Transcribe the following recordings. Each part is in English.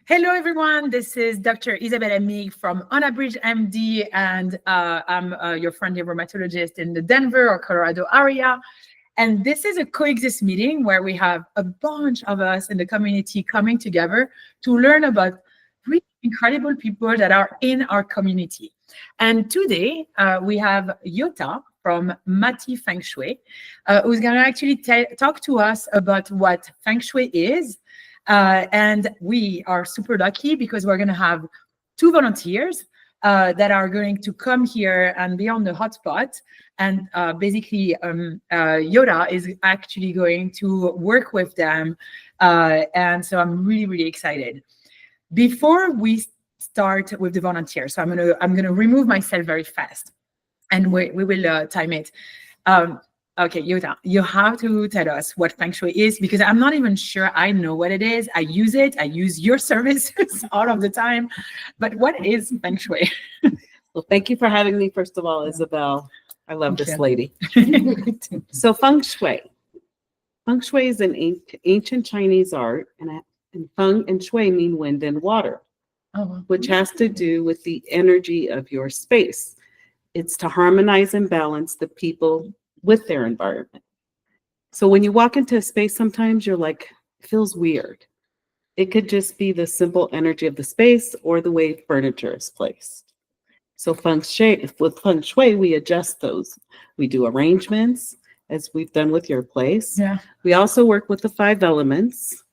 Hello, everyone. This is Dr. Isabelle Amigues from UnabridgedMD, and I'm your friendly rheumatologist in the Denver or Colorado area. And this is a Coexist meeting where we have a bunch of us in the community coming together to learn about really incredible people that are in our community. And today we have Yota from Mati Feng Shui, who's going to actually talk to us about what Feng Shui is. And we are super lucky because we're going to have two volunteers that are going to come here and be on the hotspot. And basically, Yota is actually going to work with them. And so I'm really, really excited. Before we start with the volunteers, so I'm gonna remove myself very fast, and we will time it. Okay, Yota, you have to tell us what Feng Shui is, because I'm not even sure I know what it is. I use it. I use your services all of the time. But what is Feng Shui? Well, thank you for having me, first of all, Isabelle. I love this lady. So Feng Shui. Feng Shui is an ancient Chinese art, and Feng and Shui mean wind and water, which has to do with the energy of your space. It's to harmonize and balance the people with their environment. So when you walk into a space, sometimes you're like, it feels weird. It could just be the simple energy of the space or the way furniture is placed. So with Feng Shui, we adjust those. We do arrangements, as we've done with your place. Yeah. We also work with the 5 elements,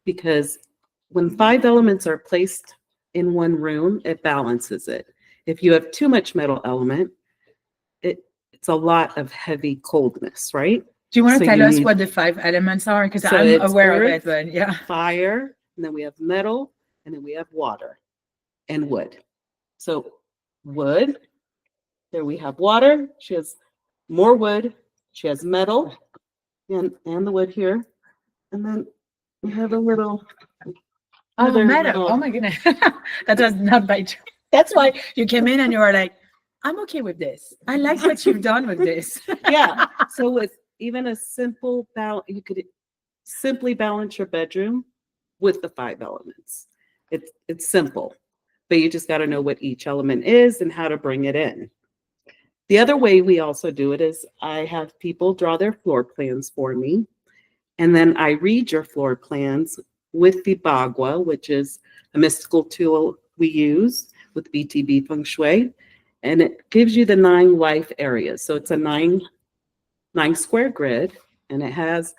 because when 5 elements are placed in one room, it balances it. If you have too much metal element, it's a lot of heavy coldness, right? Do you want to tell us what the 5 elements are? Because I'm aware of it, but yeah. Fire, and then we have metal, and then we have water and wood. So wood, there we have water. She has more wood. She has metal and the wood here. And then we have a little other metal. Oh my goodness. That was not by choice. That's why you came in and you were like, I'm okay with this. I like what you've done with this. Yeah. So with even a simple balance, you could simply balance your bedroom with the 5 elements. It's simple, but you just got to know what each element is and how to bring it in. The other way we also do it is I have people draw their floor plans for me, and then I read your floor plans with the Bagua, which is a mystical tool we use with BTB Feng Shui. And it gives you the 9 life areas. So it's a 9 square grid, and it has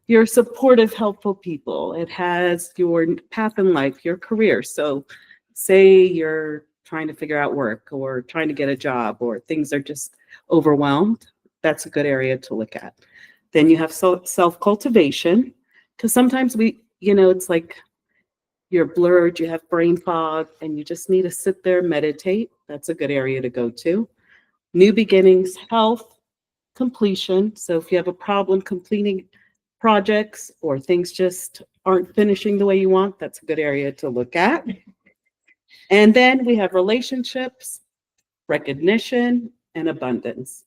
your supportive, helpful people. It has your path in life, your career. So say you're trying to figure out work or trying to get a job, or things are just overwhelmed. That's a good area to look at. Then you have self-cultivation, because sometimes it's like you're blurred, you have brain fog, and you just need to sit there, meditate. That's a good area to go to. New beginnings, health, completion. So if you have a problem completing projects or things just aren't finishing the way you want, that's a good area to look at. And then we have relationships, recognition, and abundance.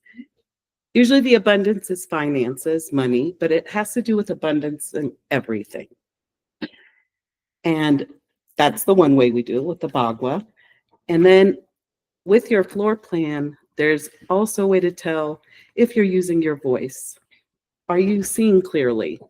Usually the abundance is finances, money, but it has to do with abundance in everything. And that's the one way we do it with the Bagua. And then with your floor plan, there's also a way to tell if you're using your voice. Are you seeing clearly?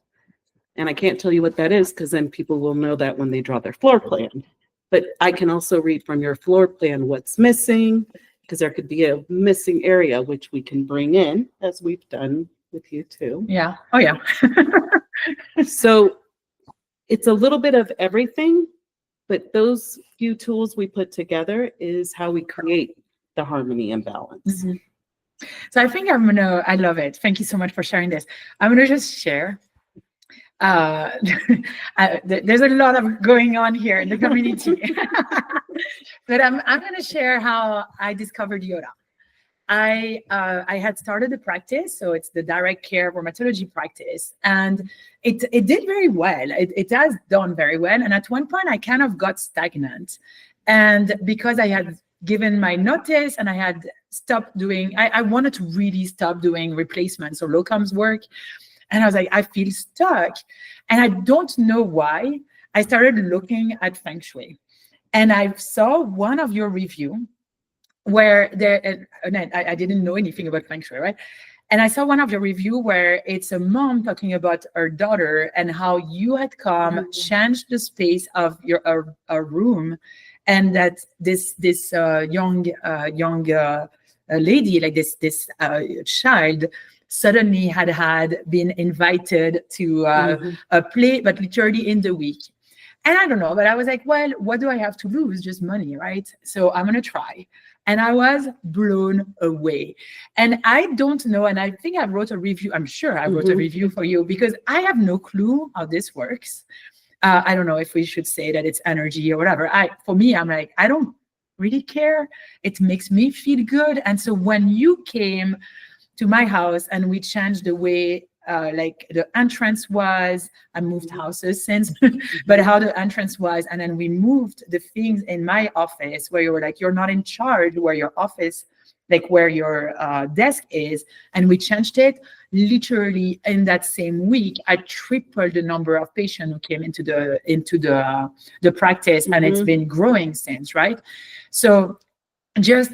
And I can't tell you what that is, because then people will know that when they draw their floor plan. But I can also read from your floor plan what's missing, because there could be a missing area, which we can bring in, as we've done with you too. Yeah. Oh, yeah. So it's a little bit of everything, but those few tools we put together is how we create the harmony and balance. Mm-hmm. So I think I love it. Thank you so much for sharing this. I'm gonna just share. There's a lot of going on here in the community. But I'm gonna share how I discovered Yota. I had started the practice, so it's the direct care rheumatology practice, and it did very well. It has done very well, and at one point I kind of got stagnant, and because I had given my notice and I had stopped doing, I wanted to really stop doing replacements or locums work, and I was like, I feel stuck, and I don't know why. I started looking at Feng Shui. And I saw one of your review where there, and I didn't know anything about Feng Shui, right? And I saw one of your review where it's a mom talking about her daughter and how you had come, changed the space of your a room, and that this young lady, like this child, suddenly had been invited to a play, but literally in the week. And I don't know, but I was like, well, what do I have to lose? Just money, right? So I'm going to try. And I was blown away. And I don't know, and I think I wrote a review. I'm sure I wrote a review for you because I have no clue how this works. I don't know if we should say that it's energy or whatever. For me, I'm like, I don't really care. It makes me feel good. And so when you came to my house and we changed the way like the entrance was, I moved houses since, but how the entrance was, and then we moved the things in my office where you were like, you're not in charge, where your office, like where your desk is, and we changed it. Literally in that same week, I tripled the number of patients who came into the practice, and it's been growing since, right? So just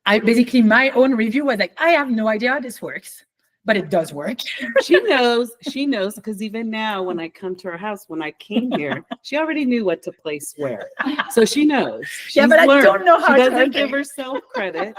basically my own review was like, I have no idea how this works, but it does work. She knows, because even now when I come to her house, when I came here, she already knew what to place where. So she knows. Yeah, but I don't know how she it's doesn't give working. herself credit,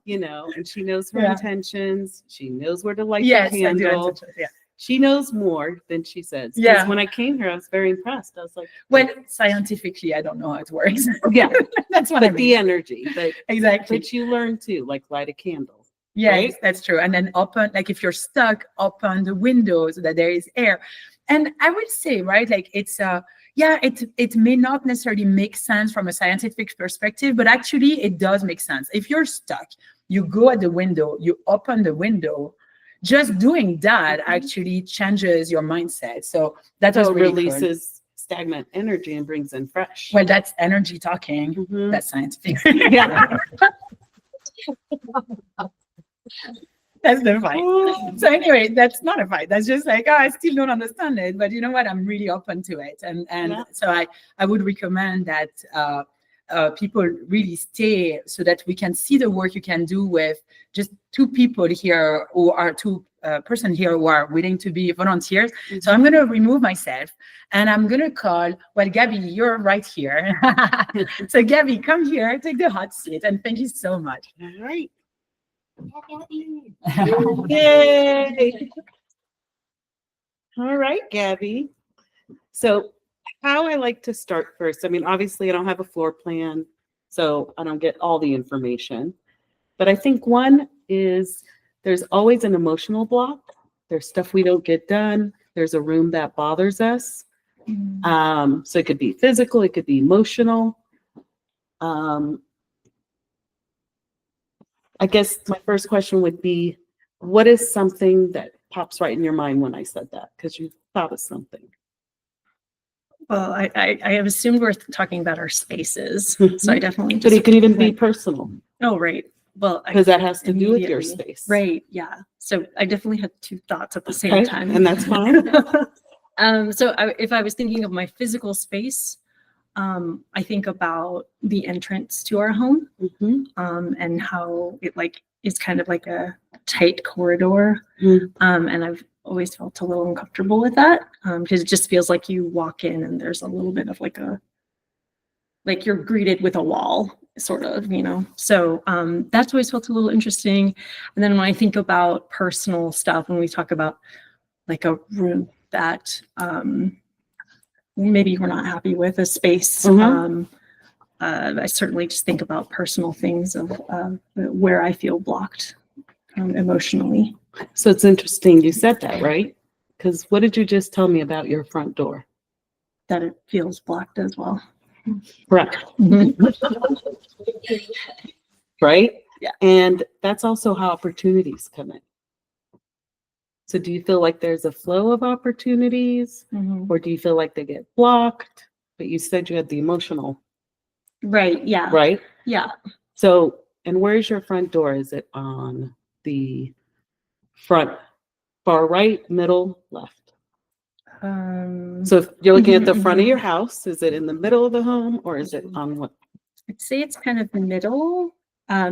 and she knows her intentions. She knows where to light Yes, the I do. candle. Yeah. She knows more than she says. Yeah. When I came here, I was very impressed. I was like, well, scientifically, I don't know how it works. yeah, That's what I mean. the energy, Exactly. but you learn too, like light a candle. Yes, right? That's true. And then open, like if you're stuck, open the window so that there is air. And I would say, right, like it's it may not necessarily make sense from a scientific perspective, but actually it does make sense. If you're stuck, you go at the window, you open the window. Just doing that actually changes your mindset. So that was really releases stagnant energy and brings in fresh. Well, that's energy talking. That's scientific. Yeah. That's the fight. So anyway, that's not a fight. That's just like, I still don't understand it, but you know what? I'm really open to it. And so I would recommend that people really stay so that we can see the work you can do with just two people here who are person here who are willing to be volunteers. So I'm going to remove myself and I'm going to call, well, Gabby, you're right here. So Gabby, come here, take the hot seat. And thank you so much. All right. Yay! All right, Gabby. So how I like to start first, I mean, obviously I don't have a floor plan, so I don't get all the information. But I think one is there's always an emotional block. There's stuff we don't get done. There's a room that bothers us. So it could be physical, it could be emotional. I guess my first question would be, what is something that pops right in your mind when I said that? Because you thought of something. Well, I have assumed we're talking about our spaces, so I definitely just. But it could even be personal. Oh, right. Well, because that has to do with your immediately- space. Right. Yeah. So I definitely had two thoughts at the same time. And that's fine. If I was thinking of my physical space, I think about the entrance to our home, and how it is kind of like a tight corridor. And I've always felt a little uncomfortable with that, because it just feels like you walk in and there's a little bit of like you're greeted with a wall, sort of, So that's always felt a little interesting. And then when I think about personal stuff, when we talk about like a room that maybe we're not happy with, a space, I certainly just think about personal things of where I feel blocked emotionally. So it's interesting you said that, right? Because what did you just tell me about your front door? That it feels blocked as well. Correct. Right? Yeah. And that's also how opportunities come in. So do you feel like there's a flow of opportunities, or do you feel like they get blocked? But you said you had the emotional. Right. Yeah. Right? Yeah. So, and where's your front door? Is it on the front, far right, middle, left? So if you're looking at the Mhm, front of mhm. your house, is it in the middle of the home or is it on what? I'd say it's kind of middle,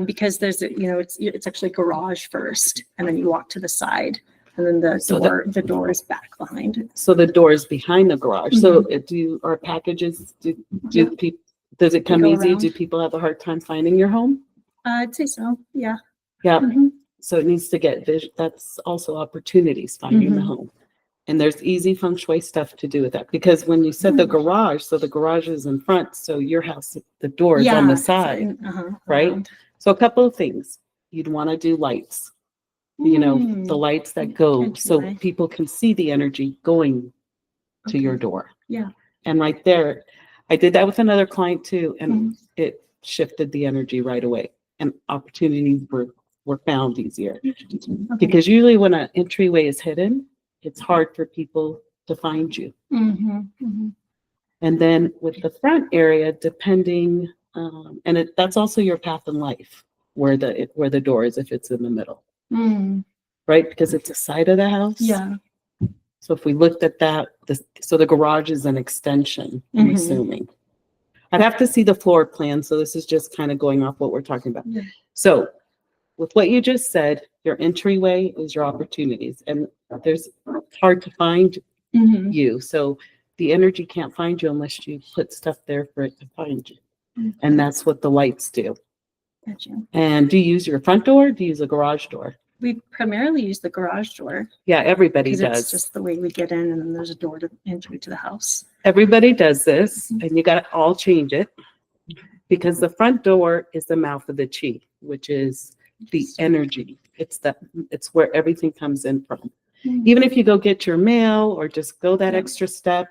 because there's it's actually garage first, and then you walk to the side, and then So the door is back behind it. So the door is behind the garage. So Mm-hmm. our packages, Yeah. people, does it They come go easy? around. Do people have a hard time finding your home? I'd say so. Yeah. Yeah. Mhm. So it needs to get that's also opportunities finding the Mhm. home. And there's easy feng shui stuff to do with that. Because when you said the garage, so the garage is in front, so your house, the door is on the side, right? Around. So a couple of things. You'd want to do lights, the lights that go so Entryway. people can see the energy going to your door. Yeah. And right there, I did that with another client too, and Mhm. it shifted the energy right away. And opportunities were found easier. Okay. Because usually when an entryway is hidden, it's hard for people to find you. Mhm. Mhm. And then with the front area, depending, that's also your path in life, where the door is, if it's in the middle, Mm. right? Because it's a side of the house. Yeah. So if we looked at that, so the garage is an extension, I'm Mhm. assuming. I'd have to see the floor plan, so this is just kind of going off what we're talking about. Yeah. So with what you just said, your entryway is your opportunities, and it's hard to find Mhm. you. So the energy can't find you unless you put stuff there for it to find you. And that's what the lights do. Gotcha. And do you use your front door? Do you use a garage door? We primarily use the garage door Yeah, everybody because does. it's just the way we get in, and then there's a door to entry to the house. Everybody does this, and you got to all change it because the front door is the mouth of the chi, which is the energy. It's where everything comes in from. Mhm. Even if you go get your mail or just go that Yeah. extra step,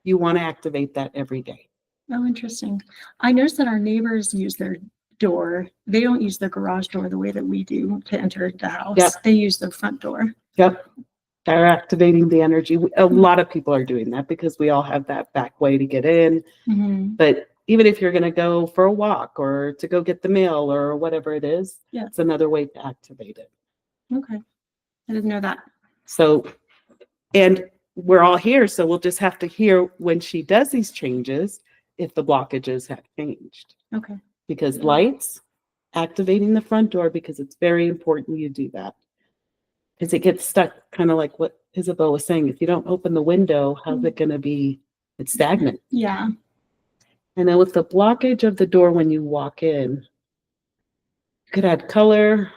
you want to activate that every day. Oh, interesting. I noticed that our neighbors use their door. They don't use the garage door the way that we do to enter the house. Yep. They use the front door. Yep. They're activating the energy. A lot of people are doing that because we all have that back way to get in. Mhm. But even if you're going to go for a walk or to go get the mail or whatever it is, Yeah. it's another way to activate it. Okay. I didn't know that. So, and we're all here, so we'll just have to hear when she does these changes if the blockages have changed. Okay. Because lights, activating the front door, because it's very important you do that. Because it gets stuck, kind of like what Isabelle was saying. If you don't open the window, how's it going to be? It's stagnant. Yeah. And then with the blockage of the door when you walk in, you could add color.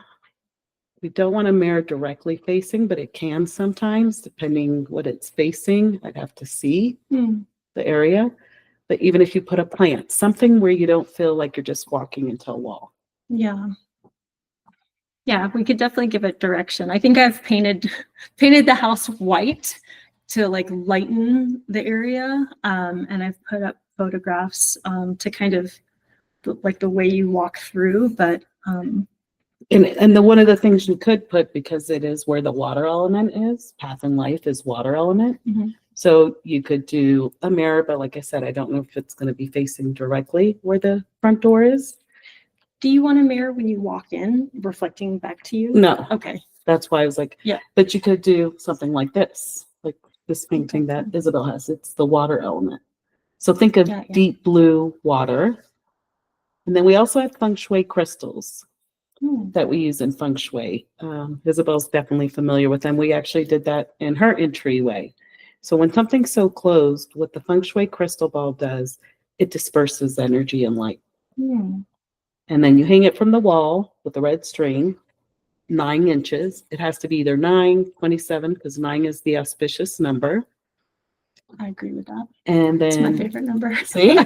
We don't want a mirror directly facing, but it can sometimes, depending what it's facing. I'd have to see Mm. the area. But even if you put a plant, something where you don't feel like you're just walking into a wall. Yeah. Yeah, we could definitely give it direction. I think I've painted the house white to like lighten the area. And I've put up photographs to kind of like the way you walk through, but And one of the things you could put, because it is where the water element is, path in life is water element. Mhm. So you could do a mirror, but like I said, I don't know if it's going to be facing directly where the front door is. do you want a mirror when you walk in reflecting back to you? No. Okay. That's why I was like, Yeah. But you could do something like this, like this painting that Isabelle has. It's the water element. So think of Yeah. deep blue water. And then we also have feng shui crystals that we use in feng shui. Isabelle's definitely familiar with them. We actually did that in her entryway. So when something's so closed, what the feng shui crystal ball does, it disperses energy and light. Mm. And then you hang it from the wall with a red string, 9 inches. It has to be either 9, 27, because 9 is the auspicious number. I agree with that. And It's my then, favorite number. see,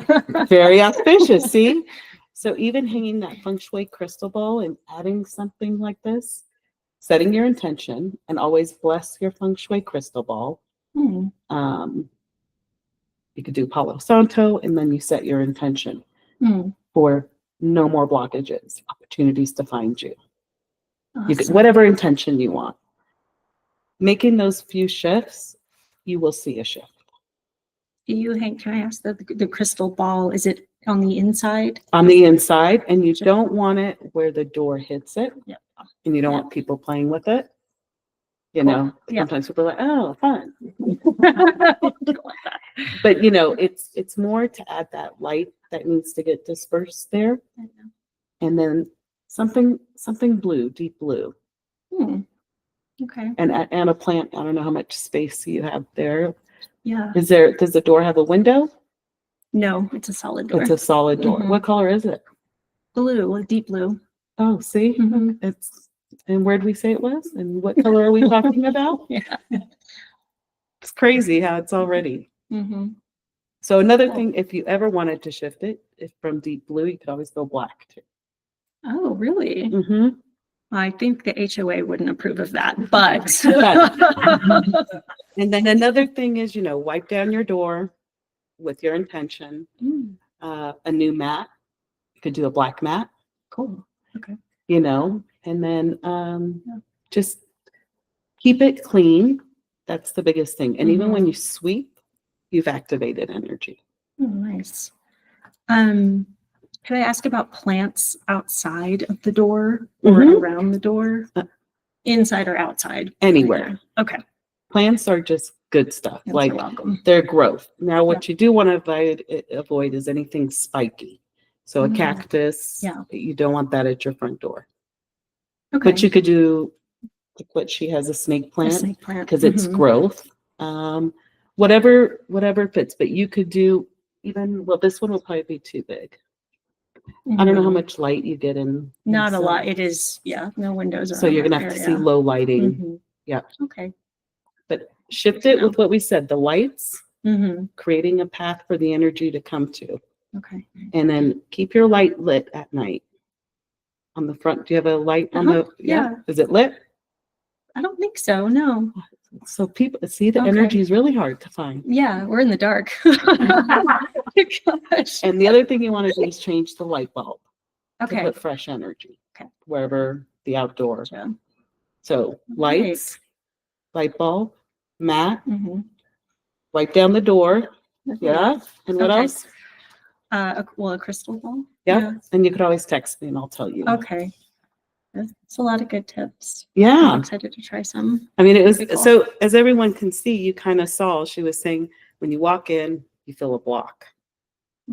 very auspicious, see? So even hanging that feng shui crystal ball and adding something like this, setting your intention, and always bless your feng shui crystal ball. Hmm. You could do Palo Santo, and then you set your intention for no more blockages, opportunities to find you. You could, Awesome. whatever intention you want. Making those few shifts, you will see a shift. Do you hang, can I ask the crystal ball, is it on the inside? On the inside, and you don't want it where the door hits it. Yeah. And you don't want people playing with it. You know, Yeah. sometimes people are like, oh, fun. Don't like that. But you know, it's more to add that light that needs to get dispersed there. I know. And then something blue, deep blue. Hmm. Okay. And a plant. I don't know how much space you have there. Yeah. Does the door have a window? No, it's a solid door. It's a solid door. Mhm. What color is it? Blue, like deep blue. Oh, see? Mhm. And where did we say it was? And what color are we talking about? Yeah. It's crazy how it's already. Mm-hmm. So another Cool. thing, if you ever wanted to shift it, if from deep blue, you could always go black too. Oh, really? Mm-hmm. I think the HOA wouldn't approve of that, but. And then another thing is, you know, wipe down your door with your intention. Mm, A new mat. You could do a black mat, cool. Okay. you know, and then Yeah. just keep it clean. That's the biggest thing. And even when you sweep, you've activated energy. Oh, nice. Could I ask about plants outside of the door or Mhm. around the door? Inside or outside? Anywhere. Yeah. Okay. Plants are just good stuff. Plants Like are welcome. their growth. Now, what you do want to avoid is anything spiky. So a Mm. cactus, Yeah. you don't want that at your front door. Okay. But you could do like what she has, a snake A plant, snake plant. because it's Mhm. growth. Whatever fits. But you could do well, this one will probably be too big. I don't know how Mhm. much light you get in. Not a lot. inside. It is, yeah, no windows around So you're that gonna have to see area. low lighting. Mhm. Yeah. Okay. But shift it with what we said, the lights, Mm-hmm. creating a path for the energy to come to. Okay. And then keep your light lit at night. On the front, do you have a light on the? Yeah. Is it lit? I don't think so. No. So people see the Okay. energy is really hard to find. Yeah, we're in the dark. Gosh. And the other thing you want to do is change the light bulb to Okay. put fresh energy. Okay. Wherever the outdoor. Gotcha. So lights, light bulb, mat, Mm-hmm. wipe down the door. Yeah. And what Okay. else? A crystal ball. Yeah. And you could always text me and I'll tell you. Okay. That's a lot of good tips. Yeah. I'm excited to try some. I mean, it was Pretty cool. so as everyone can see, you kind of saw, she was saying, when you walk in, you feel a block.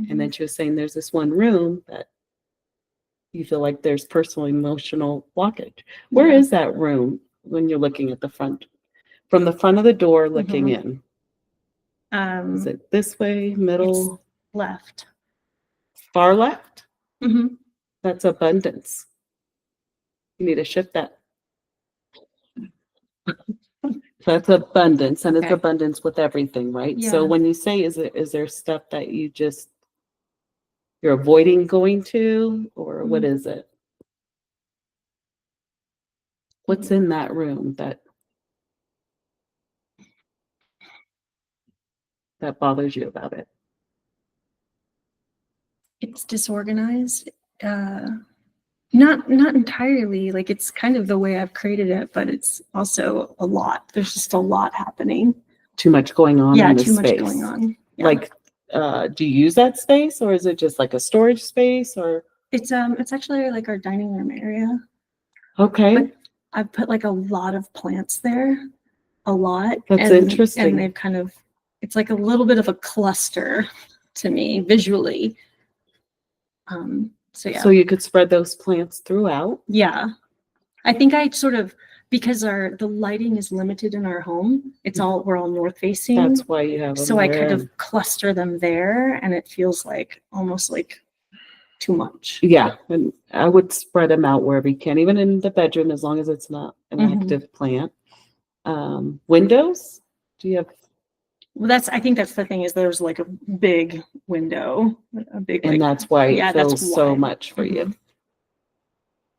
And then she was saying there's this one room that you feel like there's personal emotional blockage. Where is that room when you're looking at the front? From the front of the door looking in. Is it this way, middle? Left. Far left? Mm-hmm. That's abundance. You need to shift that. That's abundance, and it's Okay. abundance with everything, right? Yeah. So when you say, is there stuff that you're avoiding going to, or what is it? What's in that room that bothers you about it? It's disorganized. Not entirely. Like it's kind of the way I've created it, but it's also a lot. There's just a lot happening. Too much going on Yeah, in the too space. much going on. Yeah. Like, do you use that space, or is it just like a storage space, or? It's actually like our dining room area. Okay. But I've put like a lot of plants there, a lot. That's interesting. And they've kind of, it's like a little bit of a cluster to me visually. So yeah. So you could spread those plants throughout. Yeah. I think I sort of, because the lighting is limited in our home, we're all north facing. That's why you have them So I there. kind of cluster them there, and it feels like almost like too much. Yeah, and I would spread them out wherever you can, even in the bedroom, as long as it's not an Mhm. active plant. Windows? Do you have? Well, I think that's the thing, is there's like a big window, a big, And like, that's why yeah, it that's feels so why. much for you. Mhm.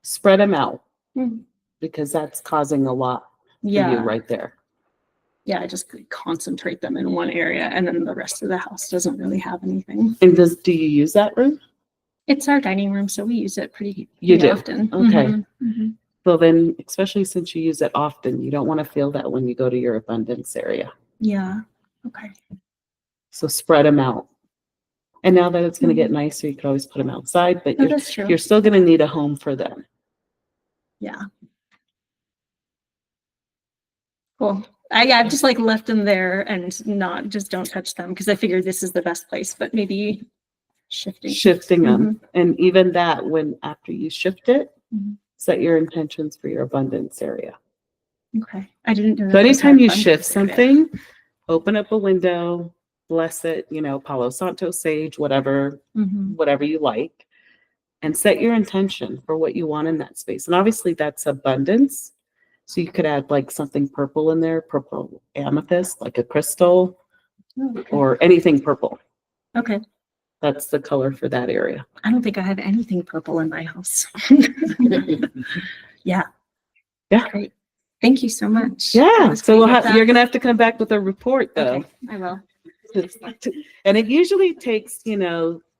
Spread them out Mhm. because that's causing a lot for you Yeah. right there. Yeah, I just concentrate them in one area, and then the rest of the house doesn't really have anything. And do you use that room? It's our dining room, so we use it pretty You do? often. Okay. Mhm. Mhm. Well, then, especially since you use it often, you don't want to feel that when you go to your abundance area. Yeah. Okay. So spread them out. And now that it's going to get nicer, you could always put them outside, but Oh, that's true. you're still going to need a home for them. Yeah. Cool. I've just like left them there and don't touch them because I figured this is the best place, but maybe shifting them. And even that, when after you shift it, Mhm. set your intentions for your abundance area. Okay. I didn't know that. So was anytime you our shift abundance area. something, open up a window, bless it, Palo Santo, sage, whatever you like, and set your intention for what you want in that space. And obviously that's abundance. So you could add like something purple in there, purple amethyst, like a crystal, or anything purple. Okay. That's the color for that area. I don't think I have anything purple in my house. Yeah. Yeah. Great. Thank you so much. Yeah. So you're going to have to come back with a report though. Okay, I will. And it usually takes,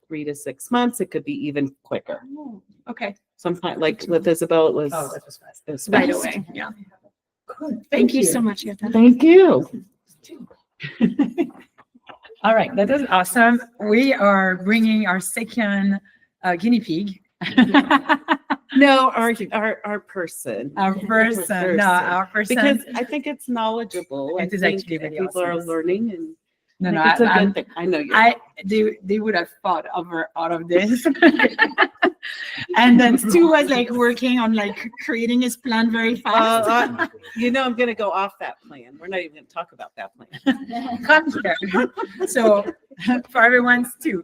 3 to 6 months. It could be even quicker. Oh, okay. Sometimes, like with Isabelle, it was Right fast. away. Yeah. Good. Thank you so much, Yota. Thank you. All right, that is awesome. We are bringing our second guinea pig. No, our person. Our person. No, our person. Because I think it's knowledgeable. It is I think actually really people are awesome. learning, and No, it's a I'm- good thing. I know you. they would have fought out of this. And then Stu was like working on like creating his plan very fast. I'm going to go off that plan. We're not even going to talk about that plan. Come here. So for everyone, Stu.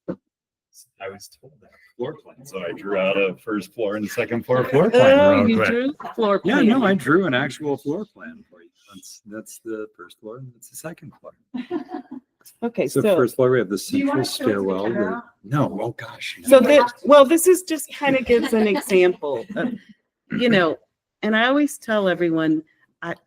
I was told that floor plan, so I drew out a first floor and second floor plan real You quick. drew the floor Yeah, plan. no, I drew an actual floor plan for you. That's the first floor, and that's the second floor. Okay, So, so first floor, we have the Do you central want to show it to the stairwell. camera? No, oh gosh. no. So this is just kind of gives an example of, and I always tell everyone,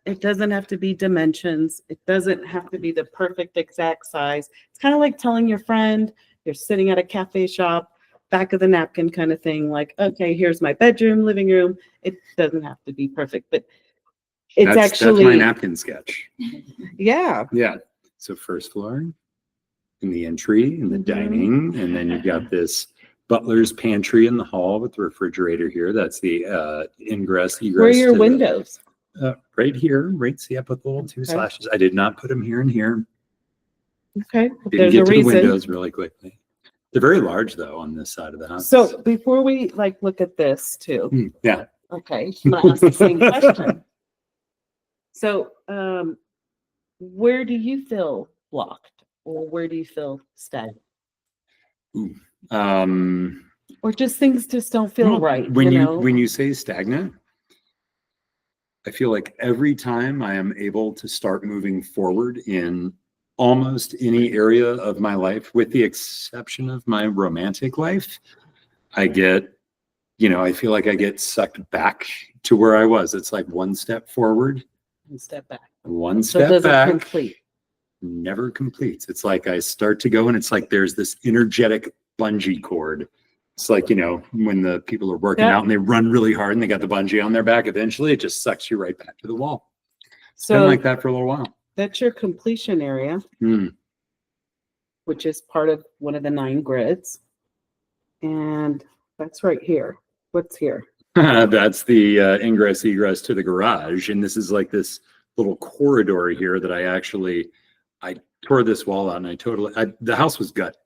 it doesn't have to be dimensions. It doesn't have to be the perfect exact size. It's kind of like telling your friend you're sitting at a cafe shop, back of the napkin kind of thing. Like, okay, here's my bedroom, living room. It doesn't have to be perfect, but it's that's actually, my napkin sketch. yeah. Yeah. So first floor, in the entry, in the dining, and then you've got this butler's pantry in the hall with the refrigerator here. That's the ingress, egress. Where are your to the- windows? right here, right. See, I put the little two slashes. I did not put them here and here. Okay, Didn't there's get a to the reason. windows really quickly. They're very large though on this side of the house. So before we look at this too, Yeah. okay, I'm gonna ask the same question. So, where do you feel blocked, or where do you feel stagnant, or just things just don't feel well, right? when you say stagnant, I feel like every time I am able to start moving forward in almost any area of my life, with the exception of my romantic life, I get, I feel like I get sucked back to where I was. It's like one step forward, and step back. one So it step doesn't back, complete. never completes. It's like I start to go and it's like there's this energetic bungee cord. It's like, when the people are working Yeah. out and they run really hard and they got the bungee on their back, eventually it just sucks you right back to the wall. It's been So like that for a little while. that's your completion area, Mm. which is part of one of the 9 grids, and that's right here. What's here? That's the ingress egress to the garage. And this is like this little corridor here that I tore this wall out and the house was gutted.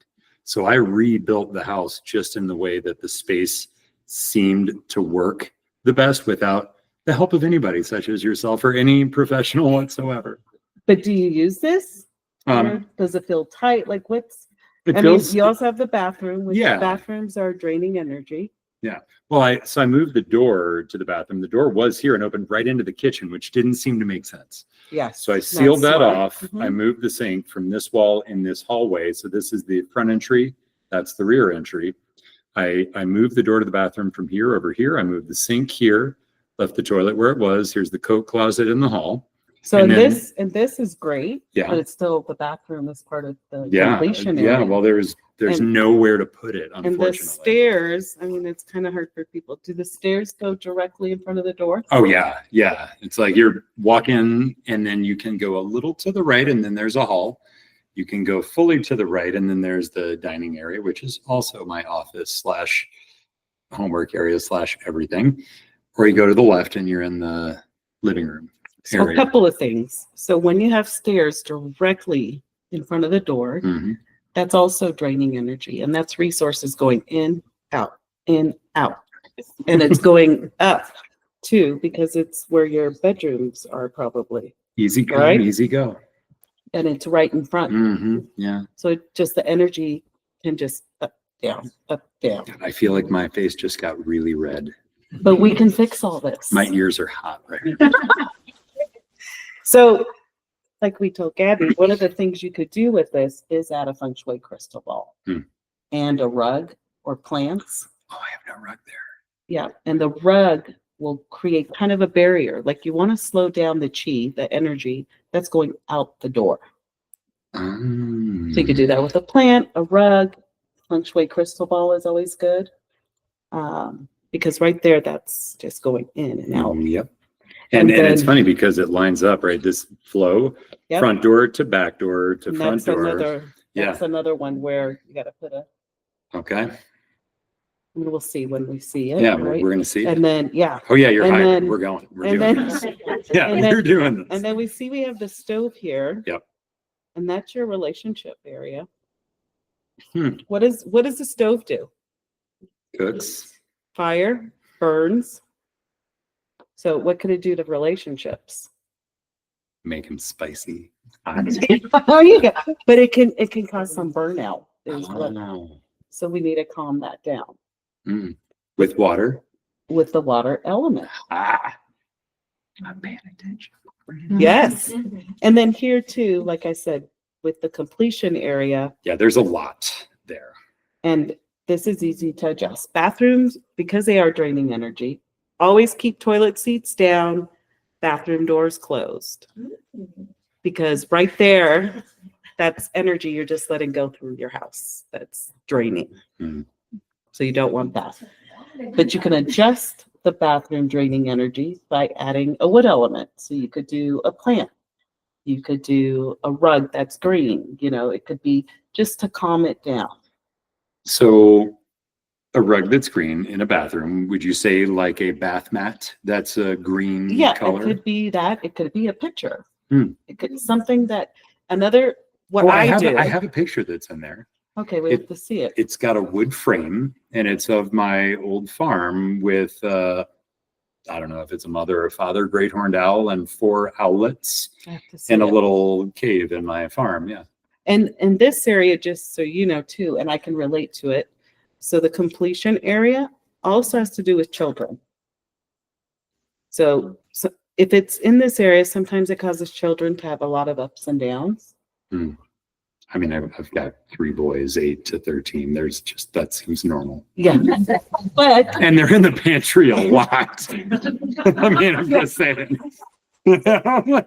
So I rebuilt the house just in the way that the space seemed to work the best without the help of anybody such as yourself or any professional whatsoever. But do you use this? Or Um, does it feel tight? Like what's? it I feels, mean, you also have the bathroom, which Yeah. bathrooms are draining energy. well, I moved the door to the bathroom. The door was here and opened right into the kitchen, which didn't seem to make sense. Yes. So I sealed that's that smart. off. Mhm. I moved the sink from this wall in this hallway. So this is the front entry. That's the rear entry. I moved the door to the bathroom from here over here. I moved the sink here, left the toilet where it was. Here's the coat closet in the hall. So And then- this is great. Yeah. But it's still the bathroom is part of the Yeah. completion Yeah. area. Well, there's And- nowhere to put it, And the unfortunately. stairs, I mean, it's kind of hard for people. Do the stairs go directly in front of the door? Oh yeah. Yeah. It's like you're walking and then you can go a little to the right and then there's a hall. You can go fully to the right and then there's the dining area, which is also my office / homework area / everything. Or you go to the left and you're in the living room. So a area. couple of things. So when you have stairs directly in front of the door, Mhm. that's also draining energy, and that's resources going in, out, and it's going up too, because it's where your bedrooms are probably, Easy come, Right? easy go. and it's right in front. Yeah. So it just the energy can just up, down, up, down. I feel like my face just got really red. But we can fix all this. My ears are hot right now. So, like we told Gabby, one of the things you could do with this is add a Feng Shui crystal ball and a rug or plants. Oh, I have no rug there. Yeah, and the rug will create kind of a barrier. Like you want to slow down the chi, the energy that's going out the door. So you could do that with a plant, a rug. Feng Shui crystal ball is always good, because right there, that's just going in and out. Yep. And And it's then- funny because it lines up, right? This flow, Yep. front door to back door to And front that's door. another one where you got to put a. Okay. We'll see when we see it. Yeah, right? we're gonna see. And then Oh yeah, you're and hybrid. then- We're going. We're and doing then- this. Yeah, and then- we're doing this. and then we see we have the stove here. Yep. And that's your relationship area. Hmm. What does the stove do? Cooks. Fire, burns. So what could it do to relationships? Make them spicy. Oh, you go. But it can cause some burnout. Is what- Oh. So we need to calm that down Mm. With water. with the water element. Ah. I'm paying attention. Yes. And then here too, like I said, with the completion area, Yeah, there's a lot there. and this is easy to adjust. Bathrooms, because they are draining energy, always keep toilet seats down, bathroom doors closed. Because right there, that's energy you're just letting go through your house. That's draining. Mm. So you don't want that. But you can adjust the bathroom draining energy by adding a wood element. So you could do a plant. You could do a rug that's green. It could be just to calm it down. So a rug that's green in a bathroom, would you say like a bath mat that's a green Yeah, color? it could be that. It could be a picture. Hmm. It could be something that what Oh, I have do. I have a picture that's in there. Okay, we have to see it. It's got a wood frame and it's of my old farm with I don't know if it's a mother or father great horned owl and 4 owlets I have to see and a it. little cave in my farm. Yeah. And in this area, just so you know too, and I can relate to it. So the completion area also has to do with children. So if it's in this area, sometimes it causes children to have a lot of ups and downs. I mean, I've got 3 boys, 8 to 13. That seems normal. Yeah. But And they're in the pantry a lot. I mean, I'm just saying.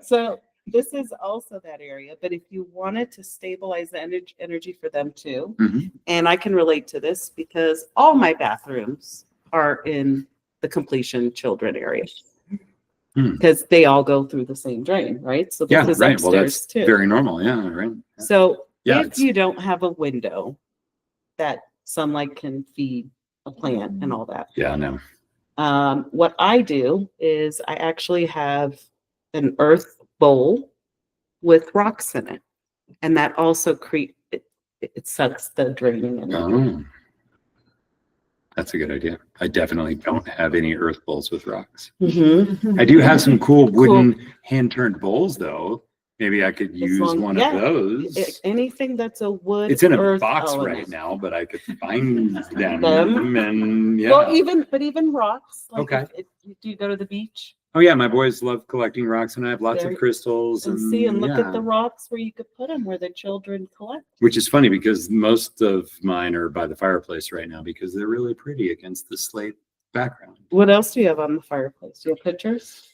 so this is also that area. But if you wanted to stabilize the energy for them too, Mhm. and I can relate to this because all my bathrooms are in the completion children area. Because they all go through the same drain, right? So this Yeah, is right. Well, upstairs that's too. very normal. Yeah, right. So Yeah, if you don't have a window that sunlight can feed a plant and all that, Yeah, no. what I do is I actually have an earth bowl with rocks in it, and that also it sucks the draining energy. Oh. That's a good idea. I definitely don't have any earth bowls with rocks. Mhm. I do have some cool wooden hand-turned bowls, though. Maybe I could use long- one yeah. of those. Anything that's a wood. It's in a earth box element. right now, but I could find them. Them? And yeah. Well, even rocks. Like Okay. Do you go to the beach Oh yeah, my boys love collecting rocks, and I have lots There- of crystals. and see and look yeah. at the rocks where you could put them where the children collect? Which is funny because most of mine are by the fireplace right now because they're really pretty against the slate background. What else do you have on the fireplace? Do you have pictures?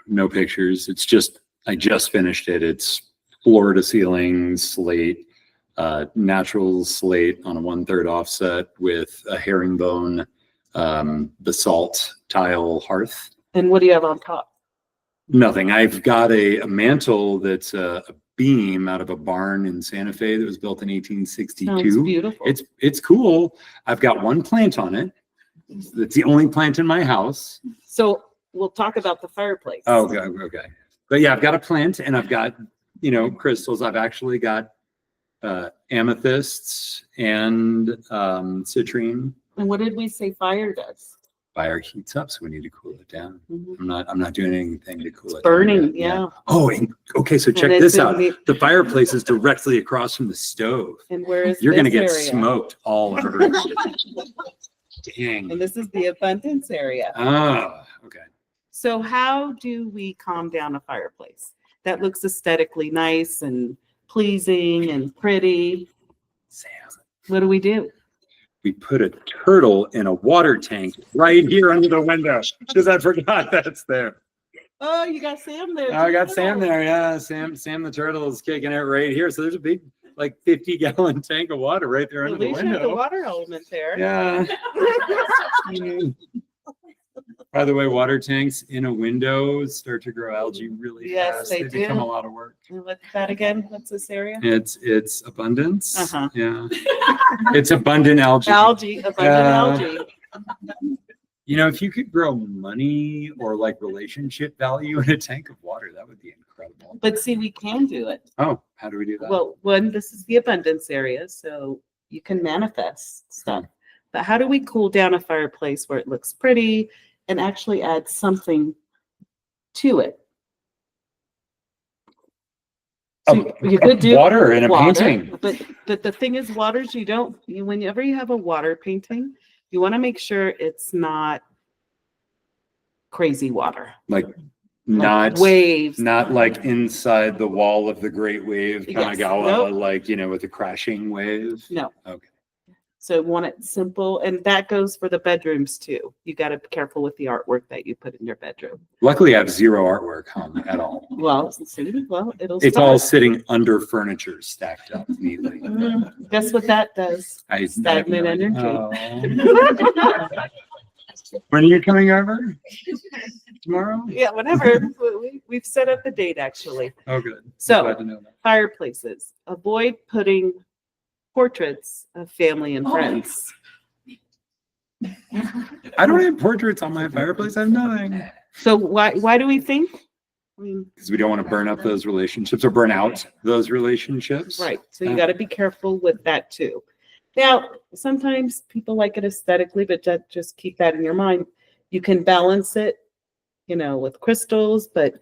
No pictures. It's just, I just finished it. It's floor to ceiling slate, natural slate on a 1/3 offset with a herringbone basalt tile hearth. And what do you have on top? Nothing. I've got a mantle that's a beam out of a barn in Santa Fe that was built in Sounds 1862. beautiful. It's cool. I've got one plant on it. That's the only plant in my house. So we'll talk about the fireplace. Oh, okay. But yeah, I've got a plant and I've got, crystals. I've actually got amethysts and citrine. And what did we say fire does? Fire heats up, so we need to cool it down. Mhm. I'm not doing anything to cool it down. Burning, yet. yeah. Oh, okay. So check And this it's out. in The fireplace is directly across from the stove. And where is You're gonna this get area? smoked all over. Dang. And this is the abundance area. Oh, okay. So how do we calm down a fireplace that looks aesthetically nice and pleasing and pretty? Sam, What do we do? we put a turtle in a water tank right here under the window because I forgot that's there. Oh, you got Sam there. I got too. Sam there. Yeah, Sam the turtle is kicking it right here. So there's a big, like 50-gallon tank of water right there At under the least you have the window. water element there. Yeah. By the way, water tanks in a window start to grow algae really Yes, fast. they become do. a lot of work. And what's that again? What's this area? It's abundance. Uh-huh. Yeah. It's abundant algae. Abundant algae. If you could grow money or like relationship value in a tank of water, that would be incredible. But see, we can do it. Oh, how do we do that? Well, one, this is the abundance area, so you can manifest stuff. But how do we cool down a fireplace where it looks pretty and actually add something to it? So you could do water in a painting. but the thing is, waters whenever you have a water painting, you want to make sure it's not crazy water, Like like not waves, not like inside the wall of the Great Wave Yes. Kanagawa, Nope. like with a crashing wave. No. Okay. So you want it simple, and that goes for the bedrooms too. You got to be careful with the artwork that you put in your bedroom. Luckily, I have zero artwork hung at all. Well, it'll It's all start. sitting under furniture, stacked up neatly. Guess what that does? I have Stagnant no idea. energy. Oh. When are you coming over? Tomorrow? Yeah, whatever. We've set up the date actually. Oh, good. So- Glad to know that. Fireplaces. Avoid putting portraits of family and friends. I don't have portraits on my fireplace. I have nothing. So why do we think? I mean, Because we don't want to burn up those relationships or burn out those relationships. right. So you got to be careful with that too. Now, sometimes people like it aesthetically, but just keep that in your mind. You can balance it, with crystals, but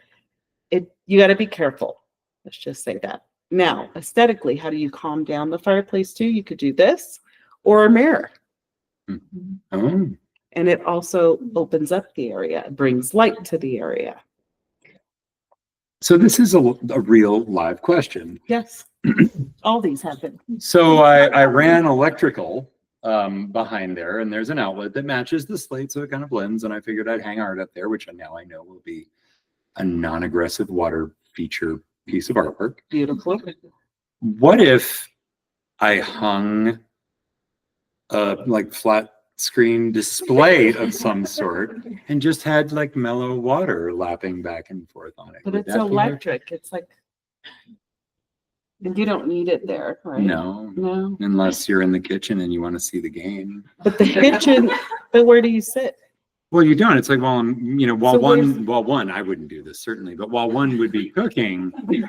you got to be careful. Let's just say that. Now, aesthetically, how do you calm down the fireplace too? You could do this or a mirror. Oh, And it also opens up the area, brings light to the area. so this is a real live question. Yes. All these happen. So I ran electrical behind there, and there's an outlet that matches the slate, so it kind of blends. And I figured I'd hang art up there, which now I know will be a non-aggressive water feature piece of artwork. Beautiful. What if I hung a like flat screen display of some sort and just had like mellow water lapping back and forth on it? But Would it's that be electric. It's like, and you don't need it there, right? No, No. unless you're in the kitchen and you want to see the game. But the kitchen, but where do you sit? Well, you don't. It's like, well, So while one, I wouldn't do this certainly, but while one would be cooking, they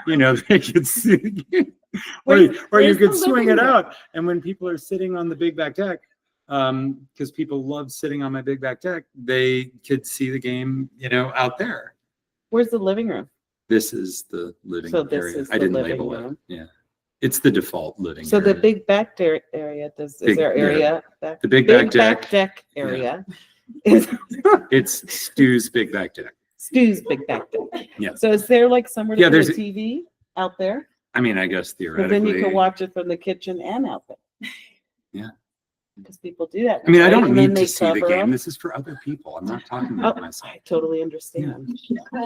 could see the game. Or you Where's could the swing living it room? out. And when people are sitting on the big back deck, because people love sitting on my big back deck, they could see the game, out there. Where's the living room? This is the living So this area. is I the didn't living label room. it. Yeah. It's the default living So area. the big back area, is Big- there yeah. area? Back, The big back deck. deck area is It's Stu's big back deck. Stu's big back deck. Yeah. So is there like somewhere to Yeah, put a there's a- TV out there? I mean, I guess But theoretically. then you can watch it from the kitchen and out there. Yeah. Because people do that. I mean, I right? don't And then need they to see the cover game. 'em. This is for other people. I'm not talking Oh, about myself. I totally understand.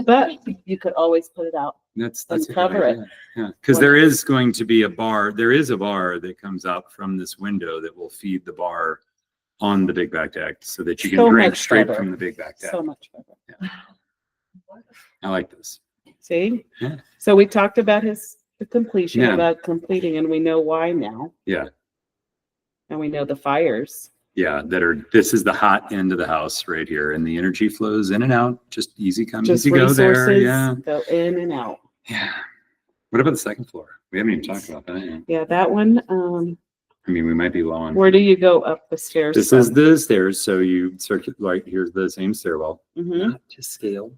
But you could always put it out. That's and a good cover it. idea. Yeah, because there is going to be a bar. There is a bar that comes out from this window that will feed the bar on the big back deck, so that you can So drink much straight better. from the big back deck. So much better. I like this. See? Yeah. So we talked about the completion, Yeah. about completing, and we know why now. Yeah. And we know the fires. Yeah, this is the hot end of the house right here, and the energy flows in and out. Just easy come, Just easy go there. resources Yeah. go in and out. Yeah. What about the second floor? We haven't even talked about that yet. Yeah, that one. I mean, we might be low on. Where do you go up the stairs? This is the stairs, so you circulate. Right here's the same stairwell. Mm-hmm. Not to scale.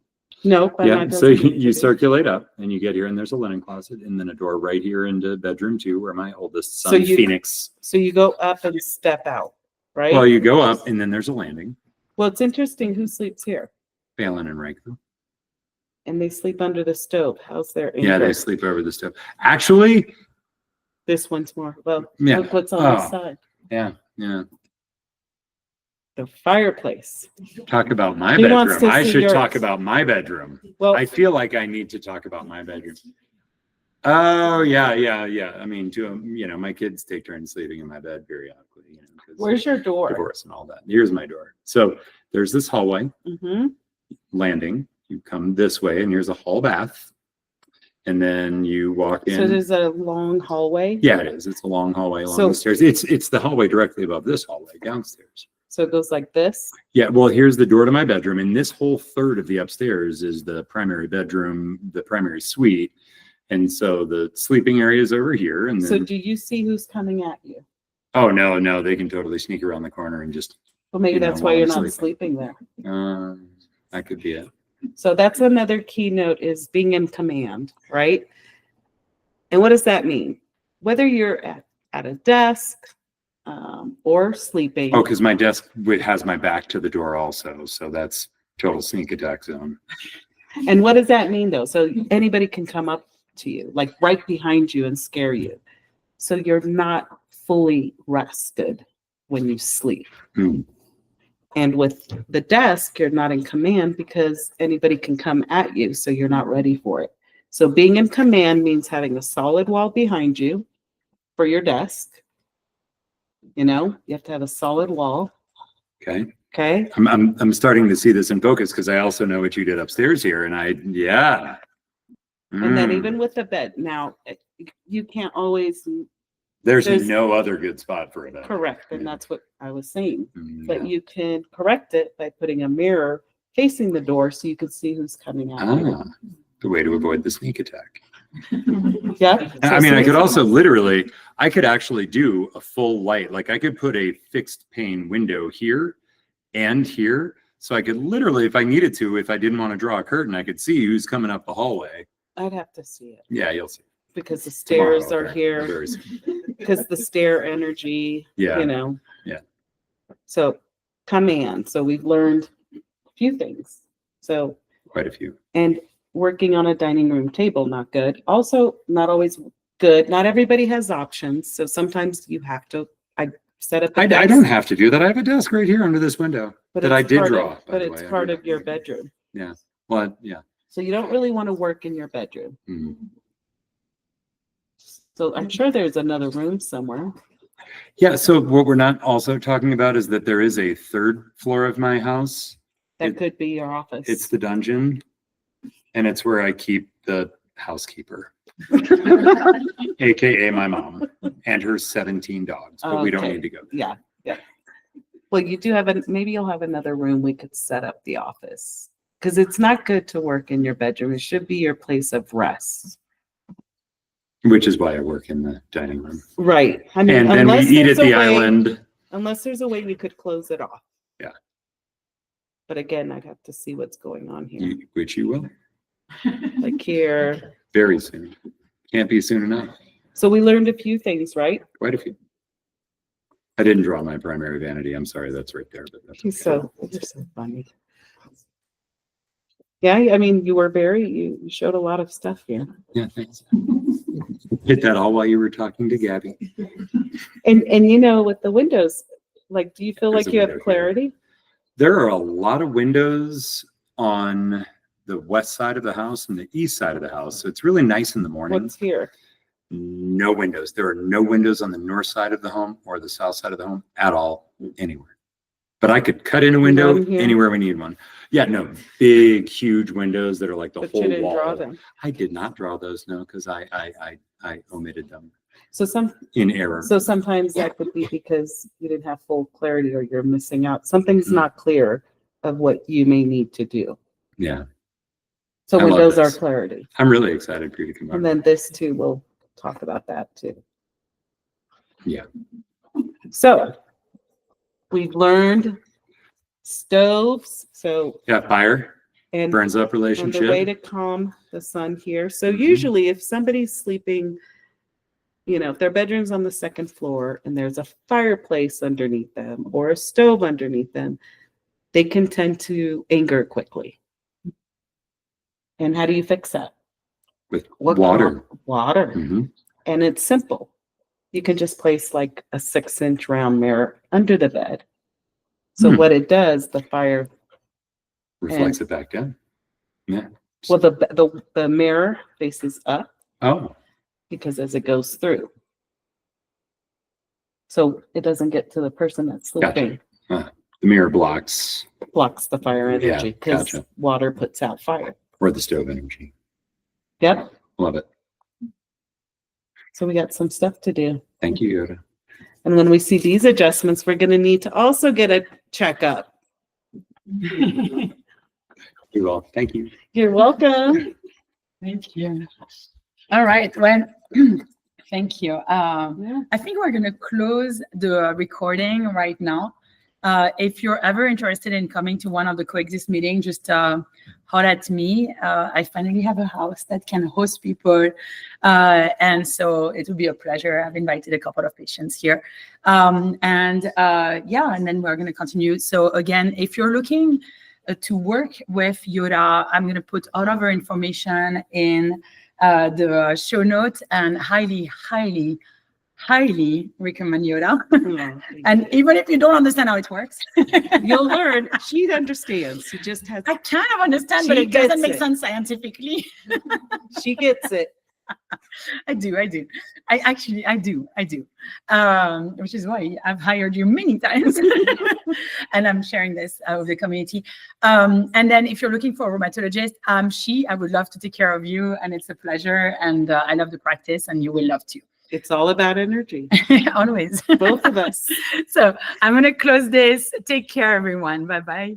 Nope. Yeah, so you circulate up, and you get here, and there's a linen closet, and then a door right here into bedroom 2, where my oldest son Phoenix. So you go up and step out, right? Well, you go up, and then there's a landing. Well, it's interesting who sleeps here, Phelan and Reiko. and they sleep under the stove. How's their Yeah, they ingress? sleep over the stove. Actually, This one's more. Well, yeah. look what's on this Oh. side. Yeah, yeah. The fireplace. Talk about my He wants bedroom. to I see should yours. talk about my bedroom. Well, I feel like I need to talk about my bedroom. Oh, yeah. I mean, my kids take turns sleeping in my bed periodically. 'Cause where's your door? divorce and all that. Here's my door. So there's this hallway Mm-hmm. landing. You come this way, and here's a hall bath. And then you walk in. So there's a long hallway. Yeah, it is. It's a long hallway along So- the stairs. It's the hallway directly above this hallway downstairs. So it goes like this. Yeah, well, here's the door to my bedroom, and this whole third of the upstairs is the primary bedroom, the primary suite. And so the sleeping area is over here. And So then, do you see who's coming at you? oh, no, they can totally sneak around the corner and just, Well, maybe You know, that's why while you're I'm not sleeping there. that could be it. So that's another keynote is being in command, right? And what does that mean? Whether you're at a desk or sleeping. Oh, because my desk has my back to the door also. So that's total sneak attack zone. And what does that mean though? So anybody can come up to you, like right behind you and scare you. So you're not fully rested when you sleep. Hmm. And with the desk, you're not in command because anybody can come at you. So you're not ready for it. So being in command means having a solid wall behind you for your desk. You have to have a solid wall. Okay. Okay. I'm starting to see this in focus because I also know what you did upstairs here. And yeah. And then Mm. even with the bed, now you can't always There's there's- no other good spot for a bed. correct. And Yeah. that's what I was saying. Mm, But yeah. you can correct it by putting a mirror facing the door so you can see who's coming out. Ah, the way to avoid the sneak attack. Yeah. I mean, I could actually do a full light. Like I could put a fixed pane window here and here. So I could literally, if I needed to, if I didn't want to draw a curtain, I could see who's coming up the hallway. I'd have to see it Yeah, you'll see. because the stairs Tomorrow, are okay. here, Very soon. because the stair energy, Yeah. Yeah. So command. So we've learned a few things. So, Quite a few. and working on a dining room table, not good. Also, not always good. Not everybody has options. So sometimes you have to, I set up. a I desk, don't have to do that. I have a desk right here under this window but that I it's did part of- draw. by But the it's way. part of your bedroom. Well, yeah. So you don't really want to work in your bedroom. Mhm. So I'm sure there's another room somewhere. Yeah. So what we're not also talking about is that there is a third floor of my house. That It- could be your office. It's the dungeon, and it's where I keep the housekeeper, aka my mom, and her 17 dogs. But we don't Okay. need to go there. Yeah, yeah. Well, you do have maybe you'll have another room we could set up the office. Because it's not good to work in your bedroom. It should be your place of rest. Which is why I work in the dining room. Right. I mean, And then we unless eat there's at the a way- island. Unless there's a way we could close it off. Yeah. But again, I'd have to see what's going on here. Which you will Like here. very soon. Can't be soon enough. So we learned a few things, right? Quite a few. I didn't draw my primary vanity. I'm sorry, that's right there. But that's You're okay. so funny. Yeah, I mean, you showed a lot of stuff here. Yeah, thanks. Hit that all while you were talking to Gabby. And with the windows, like, do you feel There's like a you have window here. clarity? There are a lot of windows on the west side of the house and the east side of the house. So it's really nice in the morning. What's here? No windows. There are no windows on the north side of the home or the south side of the home at all, anywhere. But I could cut in a window None here? anywhere we need one. Yeah, no, big, huge windows that are like the But whole you didn't wall. draw them. I did not draw those, no, because I omitted them. in error. So sometimes that could be because you didn't have full clarity or you're missing out. Something's not clear of what you may need to do. Yeah. So I when love those are this. clarity. I'm really excited for you to come And over. then this too, we'll talk about that too. Yeah. So we've learned stoves. So Yeah, fire and burns up and the way relationship. to calm the sun here. So Mhm. usually if somebody's sleeping, if their bedroom's on the second floor and there's a fireplace underneath them or a stove underneath them, they can tend to anger quickly. And how do you fix that? With water. Water. Mhm. And it's simple. You can just place like a 6-inch round mirror under the bed. So Hmm. what it does, the fire, Reflects it back down. Yeah. well, the mirror faces up Oh, because as it goes through. So it doesn't get to the person that's sleeping. the mirror blocks Blocks the fire Yeah, energy because gotcha. water puts out fire. or the stove energy. Yep. Love it. So we got some stuff to do. Thank you, Yota. And when we see these adjustments, we're going to need to also get a checkup. You all. Thank you. You're welcome. Thank you. All right. Well, thank you. Yeah. I think we're going to close the recording right now. If you're ever interested in coming to one of the Coexist meetings, just holler at me. I finally have a house that can host people. And so it would be a pleasure. I've invited a couple of patients here. And then we're going to continue. So again, if you're looking to work with Yota, I'm going to put all of our information in the show notes and highly recommend Yota. And even if you don't understand how it works, You'll learn. She understands. She just has. I kind of understand, but She it doesn't gets make it. sense scientifically. She gets it. I do. I do. Which is why I've hired you many times. And I'm sharing this with the community. And then if you're looking for a rheumatologist, I would love to take care of you. And it's a pleasure. And I love the practice and you will love to. It's all about energy. Always. Both of us. So I'm going to close this. Take care, everyone. Bye-bye.